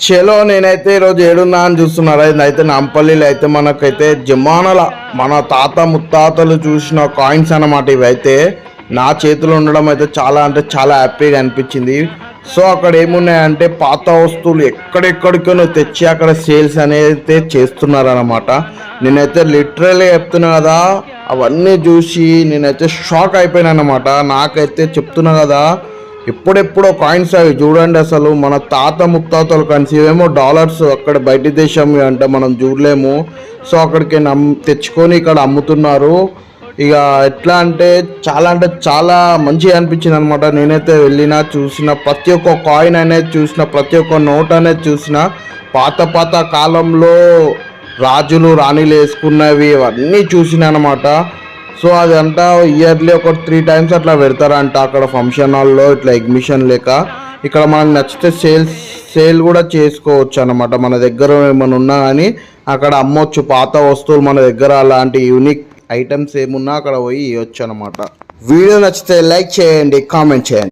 చలో నేనైతే ఈరోజు ఏడున్నా అని చూస్తున్నారా. ఇదైతే నాంపల్లిలో అయితే మనకైతే జమానాల మన తాత ముత్తాతలు చూసిన కాయిన్స్ అన్నమాట. ఇవైతే నా చేతిలో ఉండడం అయితే చాలా అంటే చాలా హ్యాపీగా అనిపించింది. సో అక్కడ ఏమున్నాయంటే పాత వస్తువులు ఎక్కడెక్కడికో తెచ్చి అక్కడ సేల్స్ అనేది చేస్తున్నారన్నమాట. నేనైతే లిటరల్లీ చెప్తున్నా కదా, అవన్నీ చూసి నేనైతే షాక్ అయిపోయినా అన్నమాట. నాకైతే చెప్తున్నా కదా, ఎప్పుడెప్పుడో కాయిన్స్ అవి చూడండి. అసలు మన తాత ముత్తాతలు కాయిన్స్, ఇవేమో డాలర్స్, అక్కడ బయట దేశం అంటే మనం చూడలేము. సో అక్కడికి తెచ్చుకొని ఇక్కడ అమ్ముతున్నారు. ఇక ఎట్లా అంటే చాలా మంచిగా అనిపించింది అనమాట. నేనైతే వెళ్ళిన చూసిన ప్రతి ఒక్క కాయిన్ అనేది చూసిన, ప్రతి ఒక్క నోట్ అనేది చూసిన, పాత కాలంలో రాజులు రాణిలు వేసుకున్నవి అవన్నీ చూసిన అనమాట. సో అదంతా ఇయర్లీ ఒక 3 times అట్లా పెడతారంట అక్కడ ఫంక్షన్ హాల్లో, ఇట్లా ఎగ్జిబిషన్ లేక. ఇక్కడ మనకు నచ్చితే సేల్ కూడా చేసుకోవచ్చు అనమాట. మన దగ్గర ఏమైనా ఉన్నా కానీ అక్కడ అమ్మొచ్చు పాత వస్తువులు. మన దగ్గర అలాంటి యూనిక్ ఐటమ్స్ ఏమున్నా అక్కడ పోయి ఇవ్వచ్చు అనమాట. వీడియో నచ్చితే లైక్ చేయండి, కామెంట్ చేయండి.